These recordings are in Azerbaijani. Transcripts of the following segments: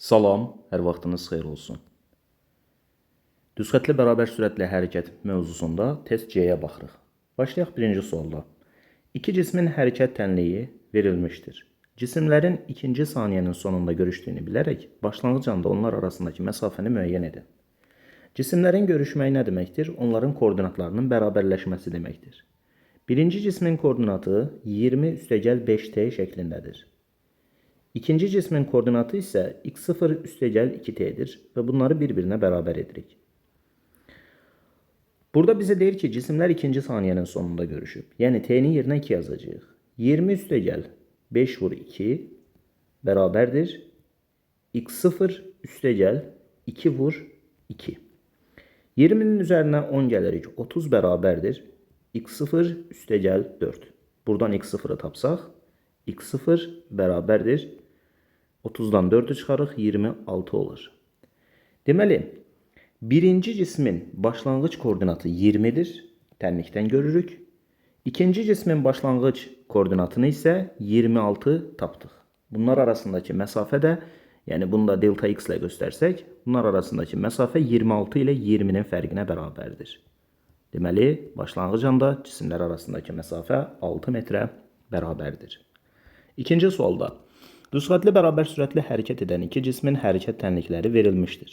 Salam, hər vaxtınız xeyir olsun. Düzxətli bərabər sürətli hərəkət mövzusunda test C-yə baxırıq. Başlayaq birinci sualla. İki cismin hərəkət tənliyi verilmişdir. Cisimlərin ikinci saniyənin sonunda görüşdüyünü bilərək, başlanğıc anda onlar arasındakı məsafəni müəyyən edin. Cisimlərin görüşməyi nə deməkdir? Onların koordinatlarının bərabərləşməsi deməkdir. Birinci cismin koordinatı 20 üstəgəl 5t şəklindədir. İkinci cismin koordinatı isə x0 üstəgəl 2t'dir və bunları bir-birinə bərabər edirik. Burada bizə deyir ki, cisimlər ikinci saniyənin sonunda görüşüb. Yəni t'nin yerinə 2 yazacağıq. 20 üstəgəl 5 vur 2 bərabərdir. x0 üstəgəl 2 vur 2. 20'nin üzərinə 10 gəlirik. 30 bərabərdir. x0 üstəgəl 4. Buradan x0'ı tapsaq, x0 bərabərdir. 30'dan 4'ü çıxarıq, 26 olur. Deməli, birinci cismin başlanğıc koordinatı 20'dir. Tənlikdən görürük. İkinci cismin başlanğıc koordinatını isə 26 tapdıq. Bunlar arasındakı məsafə də, yəni bunu da delta x ilə göstərsək, bunlar arasındakı məsafə 26 ilə 20'nin fərqinə bərabərdir. Deməli, başlanğıc anda cisimlər arasındakı məsafə 6 metrə bərabərdir. İkinci sualda, düzxətli bərabər sürətli hərəkət edən iki cismin hərəkət tənlikləri verilmişdir.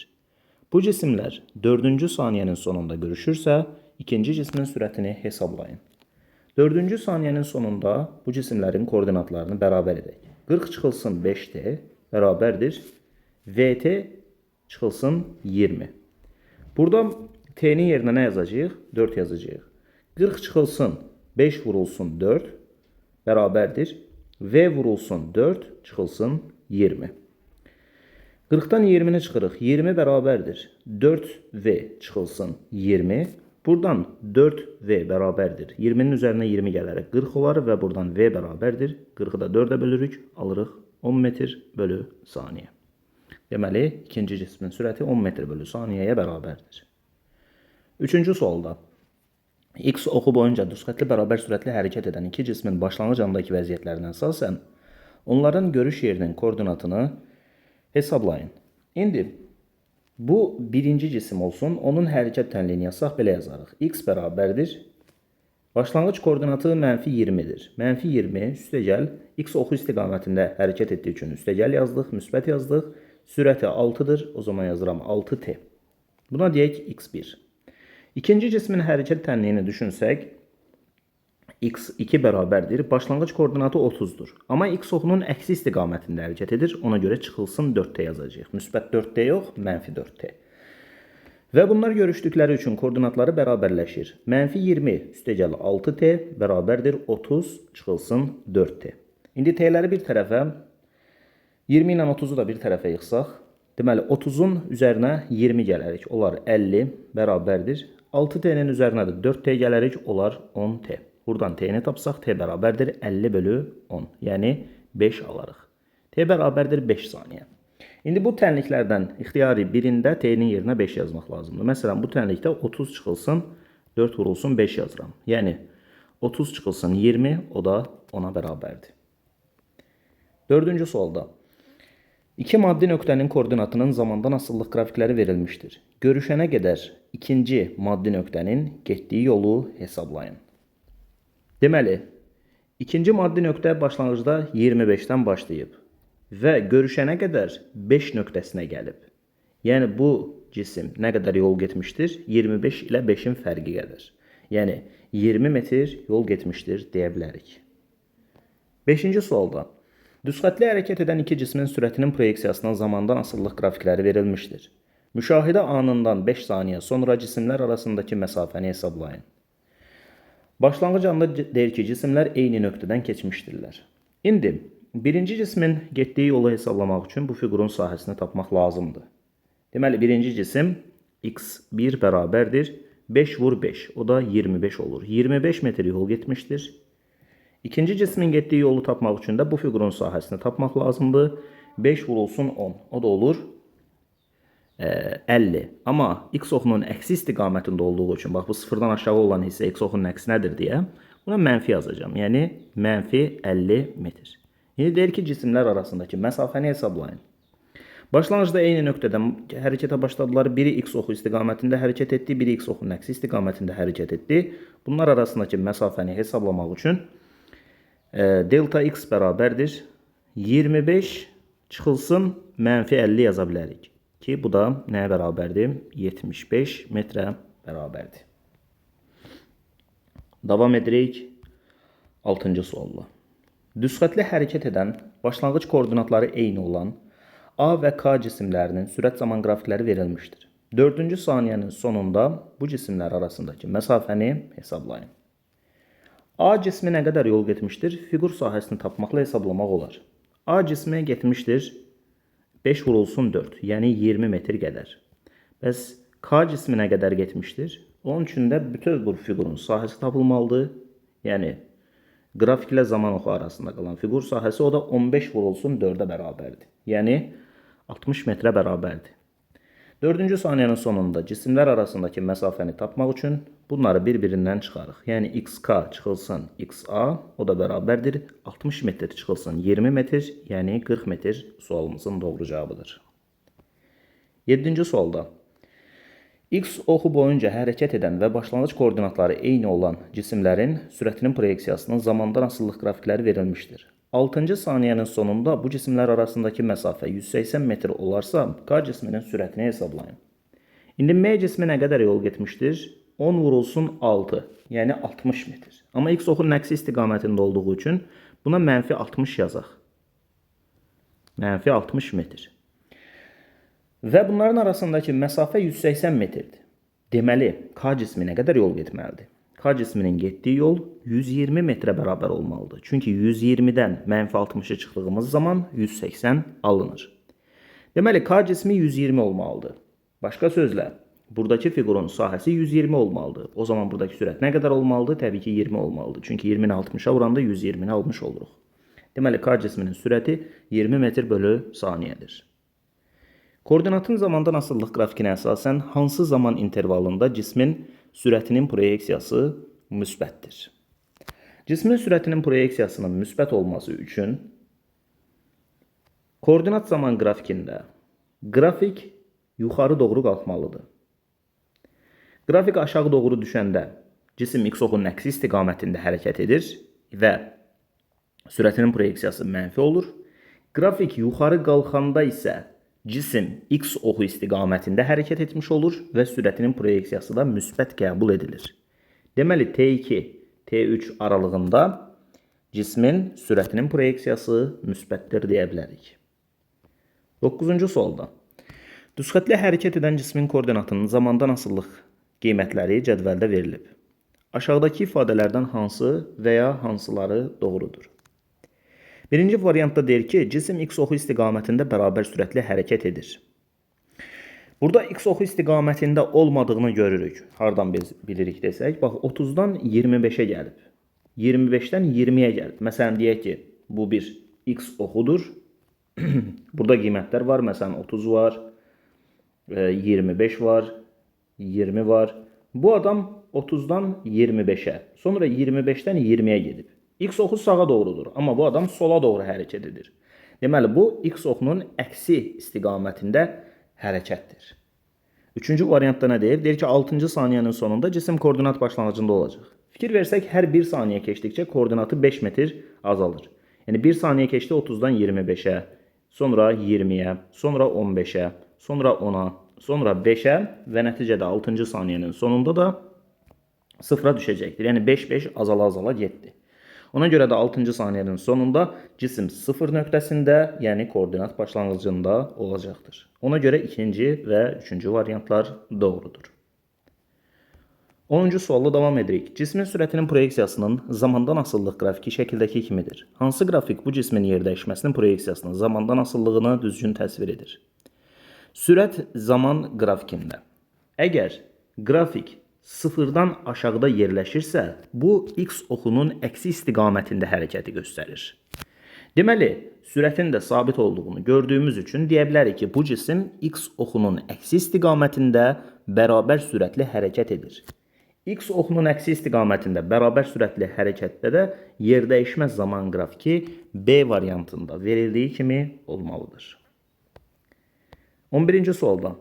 Bu cisimlər 4-cü saniyənin sonunda görüşürsə, ikinci cismin sürətini hesablayın. 4-cü saniyənin sonunda bu cisimlərin koordinatlarını bərabər edək. 40 çıxılsın 5t bərabərdir. Vt çıxılsın 20. Burada t'nin yerinə nə yazacağıq? 4 yazacağıq. 40 çıxılsın 5 vurulsun 4 bərabərdir. V vurulsun 4 çıxılsın 20. 40'dan 20'ni çıxırıq. 20 bərabərdir. 4V çıxılsın 20. Buradan 4V bərabərdir. 20'nin üzərinə 20 gələrək 40 olar və buradan V bərabərdir. 40'ı da 4'ə bölürük. Alırıq 10 metr bölü saniyə. Deməli, ikinci cismin sürəti 10 metr bölü saniyəyə bərabərdir. Üçüncü sualda. X oxu boyunca düzxətli bərabər sürətli hərəkət edən iki cismin başlanğıc andakı vəziyyətlərinə əsasən onların görüş yerinin koordinatını hesablayın. İndi bu birinci cisim olsun, onun hərəkət tənliyini yazsaq belə yazarıq. X bərabərdir. Başlanğıc koordinatı mənfi 20'dir. Mənfi 20 üstəgəl X oxu istiqamətində hərəkət etdiyi üçün üstəgəl yazdıq, müsbət yazdıq. Sürəti 6'dır, o zaman yazıram 6t. Buna deyək x1. İkinci cismin hərəkət tənliyini düşünsək, x2 bərabərdir. Başlanğıc koordinatı 30'dur. Amma x oxunun əksi istiqamətində hərəkət edir. Ona görə çıxılsın 4t yazacağıq. Müsbət 4t yox, mənfi 4t. Və bunlar görüşdükləri üçün koordinatları bərabərləşir. Mənfi 20 üstəgəl 6t bərabərdir 30 çıxılsın 4t. İndi t'ləri bir tərəfə, 20 ilə 30'u da bir tərəfə yıxsaq, deməli 30'un üzərinə 20 gələrik. Olar 50 bərabərdir. 6t'nin üzərinə də 4t gələrik, olar 10t. Buradan t'ni tapsaq, t bərabərdir 50 bölü 10. Yəni 5 alarıq. T bərabərdir 5 saniyə. İndi bu tənliklərdən ixtiyari birində t'nin yerinə 5 yazmaq lazımdır. Məsələn, bu tənlikdə 30 çıxılsın, 4 vurulsun 5 yazıram. Yəni 30 çıxılsın 20, o da 10'a bərabərdir. Dördüncü sualda. İki maddi nöqtənin koordinatının zamandan asıllıq qrafikləri verilmişdir. Görüşənə qədər ikinci maddi nöqtənin getdiyi yolu hesablayın. Deməli, ikinci maddi nöqtə başlanğıcda 25'dən başlayıb və görüşənə qədər 5 nöqtəsinə gəlib. Yəni bu cisim nə qədər yol getmişdir? 25 ilə 5'in fərqi qədər. Yəni 20 metr yol getmişdir deyə bilərik. 5-ci sualda. Düzxətli hərəkət edən iki cismin sürətinin proyeksiyasına zamandan asıllıq qrafikləri verilmişdir. Müşahidə anından 5 saniyə sonra cisimlər arasındakı məsafəni hesablayın. Başlanğıc anda deyir ki, cisimlər eyni nöqtədən keçmişdirlər. İndi birinci cismin getdiyi yolu hesablamaq üçün bu fiqurun sahəsini tapmaq lazımdır. Deməli, birinci cisim x1 bərabərdir 5 vur 5, o da 25 olur. 25 metr yol getmişdir. İkinci cismin getdiyi yolu tapmaq üçün də bu fiqurun sahəsini tapmaq lazımdır. 5 vurulsun 10. O da olur 50. Amma x oxunun əksi istiqamətində olduğu üçün, bax bu sıfırdan aşağı olan hissə x oxunun əksi nədir deyə buna mənfi yazacağım. Yəni mənfi 50 metr. İndi deyir ki, cisimlər arasındakı məsafəni hesablayın. Başlanğıcda eyni nöqtədən hərəkətə başladılar. Biri x oxu istiqamətində hərəkət etdi, biri x oxunun əksi istiqamətində hərəkət etdi. Bunlar arasındakı məsafəni hesablamaq üçün delta x bərabərdir 25 çıxılsın -50 yaza bilərik ki, bu da nəyə bərabərdir? 75 metrə bərabərdir. Davam edirik 6-cı sualla. Düz xətlə hərəkət edən, başlanğıc koordinatları eyni olan A və K cisimlərinin sürət zaman qrafikləri verilmişdir. 4-cü saniyənin sonunda bu cisimlər arasındakı məsafəni hesablayın. A cismi nə qədər yol getmişdir? Fiqur sahəsini tapmaqla hesablamaq olar. A cismi getmişdir 5 vurulsun 4, yəni 20 metr qədər. Bəs K cismi nə qədər getmişdir? Onun üçün də bütün bu fiqurun sahəsi tapılmalıdır. Yəni qrafiklə zaman oxu arasında qalan fiqur sahəsi o da 15 vurulsun 4-ə bərabərdir. Yəni 60 metrə bərabərdir. 4-cü saniyənin sonunda cisimlər arasındakı məsafəni tapmaq üçün bunları bir-birindən çıxarıq. Yəni xk çıxılsın xa, o da bərabərdir 60 metr çıxılsın 20 metr, yəni 40 metr sualımızın doğru cavabıdır. 7-ci sualda x oxu boyunca hərəkət edən və başlanğıc koordinatları eyni olan cisimlərin sürətinin proyeksiyasının zamandan asıllıq qrafikləri verilmişdir. 6-cı saniyənin sonunda bu cisimlər arasındakı məsafə 180 metr olarsa, K cisminin sürətini hesablayın. İndi M cismi nə qədər yol getmişdir? 10 vurulsun 6, yəni 60 metr. Amma x oxunun əksi istiqamətində olduğu üçün buna -60 yazaq. -60 metr. Və bunların arasındakı məsafə 180 metrdir. Deməli, K cismi nə qədər yol getməlidir? K cisminin getdiyi yol 120 metrə bərabər olmalıdır. Çünki 120-dən -60'ı çıxdığımız zaman 180 alınır. Deməli, K cismi 120 olmalıdır. Başqa sözlə, buradakı fiqurun sahəsi 120 olmalıdır. O zaman buradakı sürət nə qədər olmalıdır? Təbii ki, 20 olmalıdır. Çünki 20-ni 60'a vuranda 120'ni almış oluruq. Deməli, K cisminin sürəti 20 metr bölü saniyədir. Koordinatın zamandan asıllıq qrafikinə əsasən hansı zaman intervalında cismin sürətinin proyeksiyası müsbətdir? Cismin sürətinin proyeksiyasının müsbət olması üçün koordinat zaman qrafikində qrafik yuxarı doğru qalxmalıdır. Qrafik aşağı doğru düşəndə cisim x oxunun əksi istiqamətində hərəkət edir və sürətinin proyeksiyası mənfi olur. Qrafik yuxarı qalxanda isə cisim x oxu istiqamətində hərəkət etmiş olur və sürətinin proyeksiyası da müsbət qəbul edilir. Deməli, T2, T3 aralığında cismin sürətinin proyeksiyası müsbətdir deyə bilərik. 9-cu sualda. Düzxətlə hərəkət edən cismin koordinatının zamandan asıllıq qiymətləri cədvəldə verilib. Aşağıdakı ifadələrdən hansı və ya hansıları doğrudur? Birinci variantda deyir ki, cisim x oxu istiqamətində bərabər sürətlə hərəkət edir. Burada x oxu istiqamətində olmadığını görürük. Hardan bilirik desək, bax 30-dan 25-ə gəlib. 25-dən 20-yə gəlib. Məsələn, deyək ki, bu bir x oxudur. Burada qiymətlər var. Məsələn, 30 var, 25 var, 20 var. Bu adam 30-dan 25-ə, sonra 25-dən 20-yə gedib. X oxu sağa doğrudur, amma bu adam sola doğru hərəkət edir. Deməli, bu x oxunun əksi istiqamətində hərəkətdir. Üçüncü variantda nə deyir? Deyir ki, 6-cı saniyənin sonunda cisim koordinat başlanğıcında olacaq. Fikir versək, hər 1 saniyə keçdikcə koordinatı 5 metr azalır. Yəni 1 saniyə keçdi 30-dan 25-ə, sonra 20-yə, sonra 15-ə, sonra 10-a, sonra 5-ə və nəticədə 6-cı saniyənin sonunda da 0-a düşəcəkdir. Yəni 5-5 azala-azala getdi. Ona görə də 6-cı saniyənin sonunda cisim 0 nöqtəsində, yəni koordinat başlanğıcında olacaqdır. Ona görə ikinci və üçüncü variantlar doğrudur. 10-cu sualla davam edirik. Cismin sürətinin proyeksiyasının zamandan asıllıq qrafiki şəkildəki kimidir. Hansı qrafik bu cismin yerdəyişməsinin proyeksiyasının zamandan asıllığını düzgün təsvir edir? Sürət zaman qrafikində. Əgər qrafik 0-dan aşağıda yerləşirsə, bu x oxunun əksi istiqamətində hərəkəti göstərir. Deməli, sürətin də sabit olduğunu gördüyümüz üçün deyə bilərik ki, bu cisim x oxunun əksi istiqamətində bərabər sürətli hərəkət edir. X oxunun əksi istiqamətində bərabər sürətli hərəkətdə də yerdəyişmə zaman qrafiki B variantında verildiyi kimi olmalıdır. 11-ci sualda.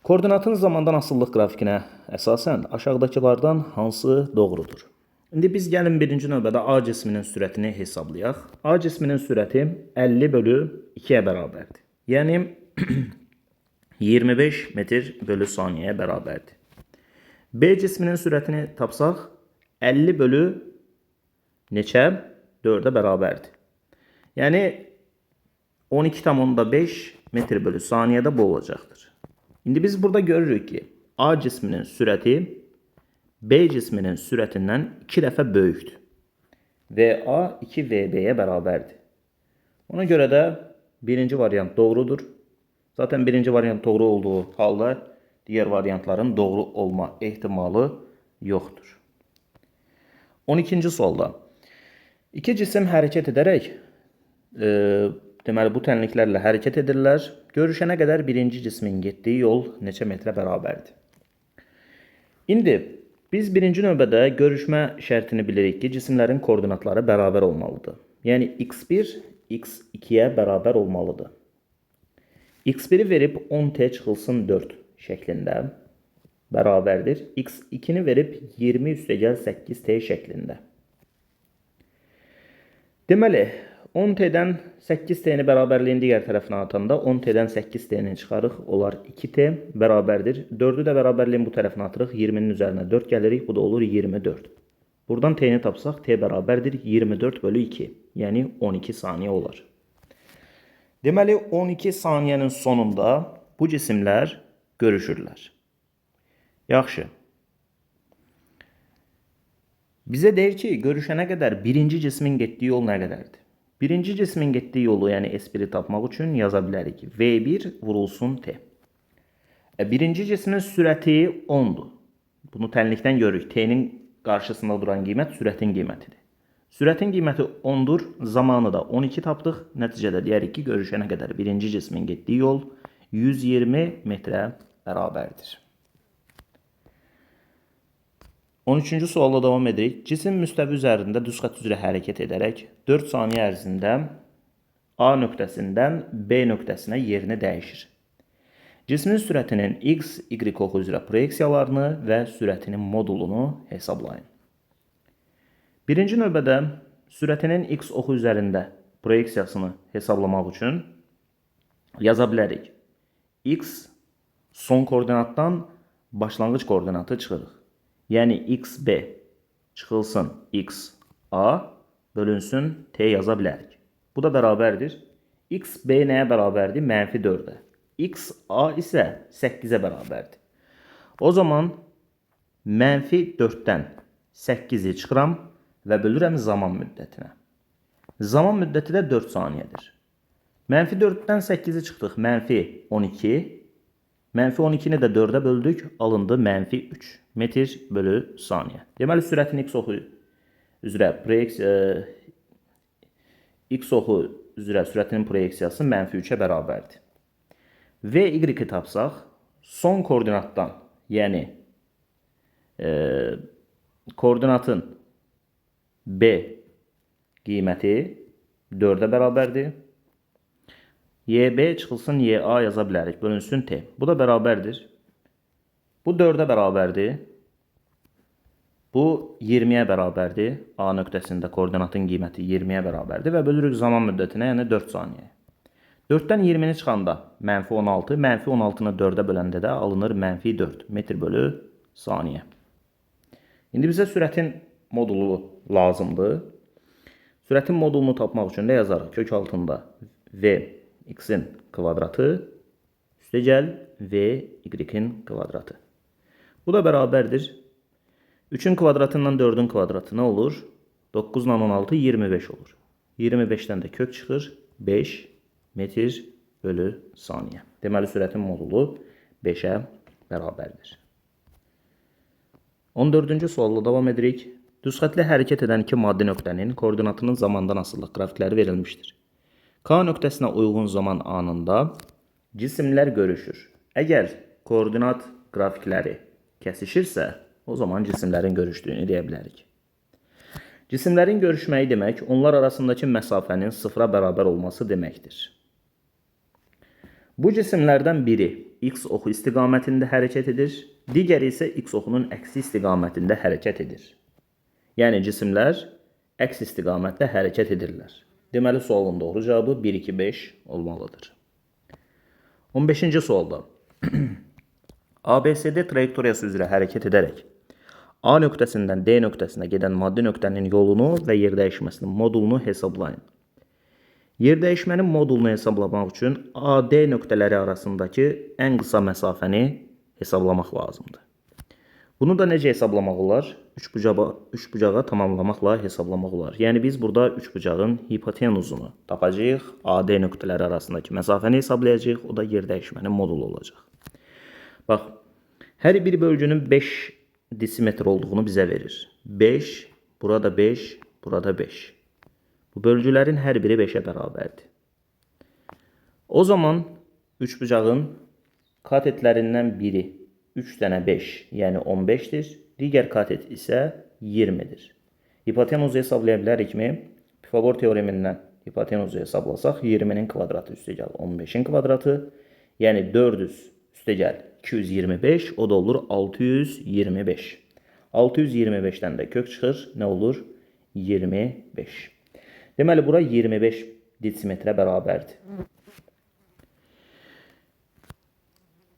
Koordinatın zamandan asıllıq qrafikinə əsasən aşağıdakılardan hansı doğrudur? İndi biz gəlin birinci növbədə A cisminin sürətini hesablayaq. A cisminin sürəti 50/2-yə bərabərdir. Yəni 25 metr bölü saniyəyə bərabərdir. B cisminin sürətini tapsaq 50 bölü neçə? 4-ə bərabərdir. Yəni 12,5 metr bölü saniyədə bu olacaqdır. İndi biz burada görürük ki A cisminin sürəti B cisminin sürətindən 2 dəfə böyükdür. VA 2VB-yə bərabərdir. Ona görə də birinci variant doğrudur. Zaten birinci variant doğru olduğu halda diğer variantların doğru olma ehtimalı yoxdur. 12-ci sualda. İki cisim hərəkət edərək deməli bu tənliklərlə hərəkət edirlər. Görüşənə qədər birinci cismin getdiyi yol neçə metrə bərabərdir? İndi biz birinci növbədə görüşmə şərtini bilirik ki, cisimlərin koordinatları bərabər olmalıdır. Yəni x1 x2-yə bərabər olmalıdır. x1-i verib 10t çıxılsın 4 şəklində bərabərdir. x2-ni verib 20 üstəgəl 8t şəklində. Deməli, 10t'dən 8t'ni bərabərliyin digər tərəfinə atanda 10t'dən 8t'ni çıxarıq, olar 2t bərabərdir. 4'ü də bərabərliyin bu tərəfinə atırıq, 20'nin üzərinə 4 gəlirik, bu da olur 24. Buradan t'ni tapsaq, t bərabərdir 24 bölü 2, yəni 12 saniyə olar. Deməli, 12 saniyənin sonunda bu cisimlər görüşürlər. Yaxşı. Bizə deyir ki, görüşənə qədər birinci cismin getdiyi yol nə qədərdir? Birinci cismin getdiyi yolu, yəni S1-i tapmaq üçün yaza bilərik ki, V1 vurulsun T. Birinci cismin sürəti 10'dur. Bunu tənlikdən görürük. T'nin qarşısında duran qiymət sürətin qiymətidir. Sürətin qiyməti 10'dur, zamanı da 12 tapdıq. Nəticədə deyərik ki, görüşənə qədər birinci cismin getdiyi yol 120 metrə bərabərdir. 13-cü sualla davam edirik. Cisim müstəvi üzərində düz xətt üzrə hərəkət edərək 4 saniyə ərzində A nöqtəsindən B nöqtəsinə yerini dəyişir. Cismin sürətinin x, y oxu üzrə proyeksiyalarını və sürətinin modulunu hesablayın. Birinci növbədə sürətinin x oxu üzərində proyeksiyasını hesablamaq üçün yaza bilərik. X son koordinatdan başlanğıc koordinatı çıxırıq. Yəni xb çıxılsın xa bölünsün t yaza bilərik. Bu da bərabərdir. Xb nəyə bərabərdir? Mənfi 4'ə. Xa isə 8'ə bərabərdir. O zaman mənfi 4'dən 8'i çıxıram və bölürəm zaman müddətinə. Zaman müddəti də 4 saniyədir. Mənfi 4'dən 8'i çıxdıq. Mənfi 12. Mənfi 12'ni də 4'ə böldük. Alındı mənfi 3 metr bölü saniyə. Deməli, sürətin x oxu üzrə sürətinin proyeksiyası mənfi 3'ə bərabərdir. V, y-i tapsaq, son koordinatdan, yəni koordinatın B qiyməti 4'ə bərabərdir. YB çıxılsın YA yaza bilərik. Bölünsün T. Bu da bərabərdir. Bu 4'ə bərabərdir. Bu 20'yə bərabərdir. A nöqtəsində koordinatın qiyməti 20'yə bərabərdir və bölürük zaman müddətinə, yəni 4 saniyə. 4'dən 20'ni çıxanda mənfi 16, mənfi 16'nı 4'ə böləndə də alınır mənfi 4 metr bölü saniyə. İndi bizə sürətin modulu lazımdır. Sürətin modulunu tapmaq üçün də yazarıq. Kök altında V x-in kvadratı üstəgəl V y-in kvadratı. Bu da bərabərdir. 3'ün kvadratından 4'ün kvadratı nə olur? 9 ilə 16 25 olur. 25'dən də kök çıxır 5 metr bölü saniyə. Deməli, sürətin modulu 5'ə bərabərdir. 14-cü sualla davam edirik. Düz xətlə hərəkət edən iki maddi nöqtənin koordinatının zamandan asıllıq qrafikləri verilmişdir. K nöqtəsinə uyğun zaman anında cisimlər görüşür. Əgər koordinat qrafikləri kəsişirsə, o zaman cisimlərin görüşdüyünü deyə bilərik. Cisimlərin görüşməyi demək, onlar arasındakı məsafənin sıfıra bərabər olması deməkdir. Bu cisimlərdən biri x oxu istiqamətində hərəkət edir, digəri isə x oxunun əksi istiqamətində hərəkət edir. Yəni cisimlər əks istiqamətdə hərəkət edirlər. Deməli sualın doğru cavabı 1, 2, 5 olmalıdır. 15-ci sualda ABCD trayektoriyası üzrə hərəkət edərək A nöqtəsindən D nöqtəsinə gedən maddi nöqtənin yolunu və yer dəyişməsinin modulunu hesablayın. Yer dəyişmənin modulunu hesablamaq üçün AD nöqtələri arasındakı ən qısa məsafəni hesablamaq lazımdır. Bunu da necə hesablamaq olar? Üçbucağa tamamlamaqla hesablamaq olar. Yəni biz burada üçbucağın hipotenuzunu tapacağıq, AD nöqtələri arasındakı məsafəni hesablayacağıq, o da yer dəyişmənin modulu olacaq. Bax, hər bir bölgünün 5 desimetr olduğunu bizə verir. 5, burada 5, burada 5. Bu bölgülərin hər biri 5-ə bərabərdir. O zaman üçbucağın katetlərindən biri 3 dənə 5, yəni 15-dir. Digər katet isə 20-dir. Hipotenuzu hesablaya bilərikmi? Pifagor teoremindən hipotenuzu hesablasaq 20-nin kvadratı üstəgəl 15-in kvadratı, yəni 400 üstəgəl 225, o da olur 625. 625-dən də kök çıxır, nə olur? 25. Deməli, bura 25 desimetrə bərabərdir.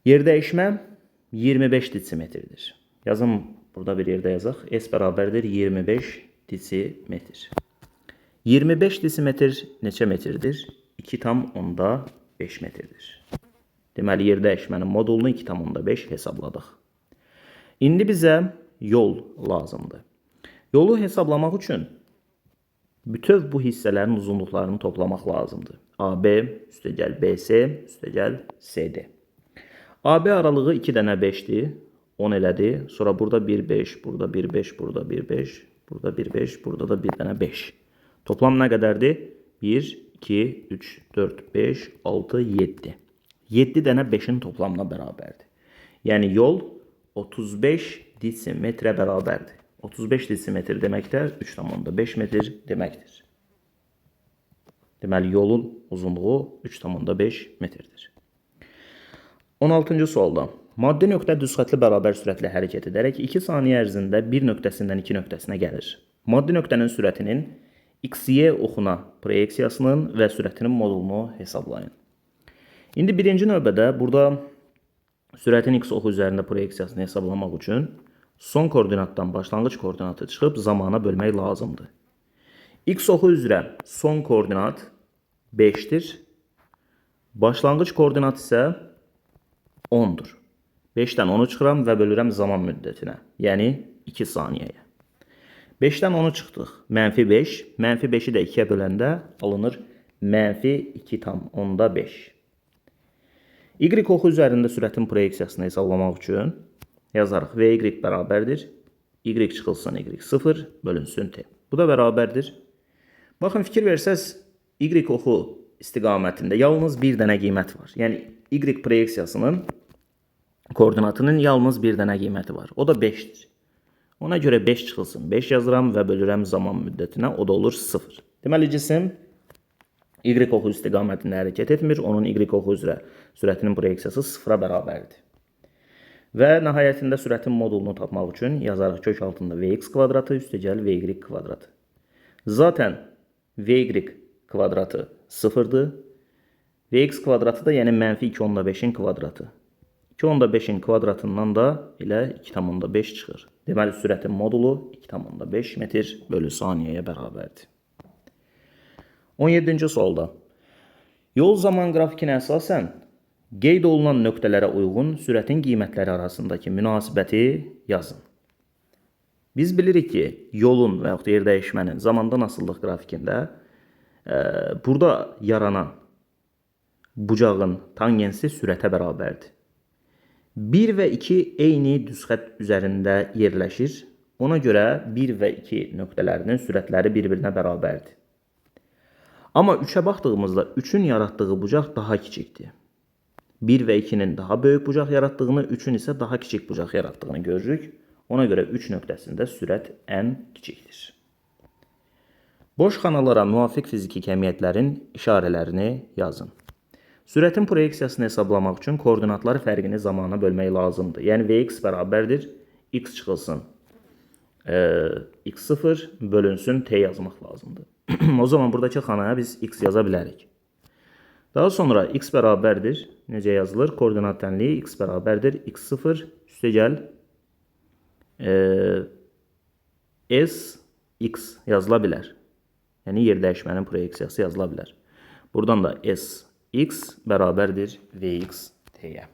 Yer dəyişmə 25 desimetrdir. Yazım, burada bir yerdə yazaq. S bərabərdir 25 desimetr. 25 desimetr neçə metrdir? 2,5 metrdir. Deməli, yer dəyişmənin modulunu 2,5 hesabladıq. İndi bizə yol lazımdır. Yolu hesablamaq üçün bütöv bu hissələrin uzunluqlarını toplamaq lazımdır. AB üstəgəl BC üstəgəl CD. AB aralığı 2 dənə 5-dir. 10 elədi. Sonra burada 1, 5, burada 1, 5, burada 1, 5, burada 1, 5, burada da 1 dənə 5. Toplam nə qədərdir? 1, 2, 3, 4, 5, 6, 7. 7 dənə 5-in toplamına bərabərdir. Yəni yol 35 desimetrə bərabərdir. 35 desimetr deməkdir 3,5 metr deməkdir. Deməli yolun uzunluğu 3,5 metrdir. 16-cı sualda maddi nöqtə düzxətli bərabər sürətlə hərəkət edərək 2 saniyə ərzində bir nöqtəsindən 2 nöqtəsinə gəlir. Maddi nöqtənin sürətinin XY oxuna proyeksiyasının və sürətinin modulunu hesablayın. İndi birinci növbədə burada sürətin X oxu üzərində proyeksiyasını hesablamaq üçün son koordinatdan başlanğıc koordinatı çıxıb zamana bölmək lazımdır. X oxu üzrə son koordinat 5-dir. Başlanğıc koordinat isə 10-dur. 5-dən 10'u çıxıram və bölürəm zaman müddətinə, yəni 2 saniyəyə. 5-dən 10'u çıxdıq, mənfi 5. Mənfi 5-i də 2-yə böləndə alınır mənfi 2,5. Y oxu üzərində sürətin proyeksiyasını hesablamaq üçün yazarıq. VY bərabərdir. Y çıxılsın Y0 bölünsün T. Bu da bərabərdir. Baxın, fikir versəz, Y oxu istiqamətində yalnız bir dənə qiymət var. Yəni, Y proyeksiyasının koordinatının yalnız bir dənə qiyməti var. O da 5-dir. Ona görə 5 çıxılsın 5 yazıram və bölürəm zaman müddətinə. O da olur 0. Deməli, cisim Y oxu istiqamətində hərəkət etmir. Onun Y oxu üzrə sürətinin proyeksiyası 0-a bərabərdir. Və nəhayətində sürətin modulunu tapmaq üçün yazarıq kök altında Vx kvadratı üstəgəl Vy kvadratı. Zaten Vy kvadratı 0-dır. Vx kvadratı da yəni mənfi 2,5-in kvadratı. 2,5-in kvadratından da elə 2,5 çıxır. Deməli, sürətin modulu 2,5 metr bölü saniyəyə bərabərdir. 17-ci sualda yol zaman qrafikinə əsasən qeyd olunan nöqtələrə uyğun sürətin qiymətləri arasındakı münasibəti yazın. Biz bilirik ki, yolun və yaxud yer dəyişmənin zamandan asıllıq qrafikində burada yaranan bucağın tangensi sürətə bərabərdir. 1 və 2 eyni düzxət üzərində yerləşir. Ona görə 1 və 2 nöqtələrinin sürətləri bir-birinə bərabərdir. Amma 3'ə baxdığımızda 3'ün yaratdığı bucaq daha kiçikdir. 1 və 2'nin daha böyük bucaq yaratdığını, 3'ün isə daha kiçik bucaq yaratdığını görürük. Ona görə 3 nöqtəsində sürət ən kiçikdir. Boş xanalara müvafiq fiziki kəmiyyətlərin işarələrini yazın. Sürətin proyeksiyasını hesablamaq üçün koordinatları fərqini zamana bölmək lazımdır. Yəni Vx bərabərdir x çıxılsın x0 bölünsün t yazmaq lazımdır. O zaman buradakı xanaya biz x yaza bilərik. Daha sonra x bərabərdir, necə yazılır? Koordinat tənliyi x bərabərdir x0 üstəgəl sx yazıla bilər. Yəni yer dəyişmənin proyeksiyası yazıla bilər. Buradan da sx bərabərdir vx t-yə.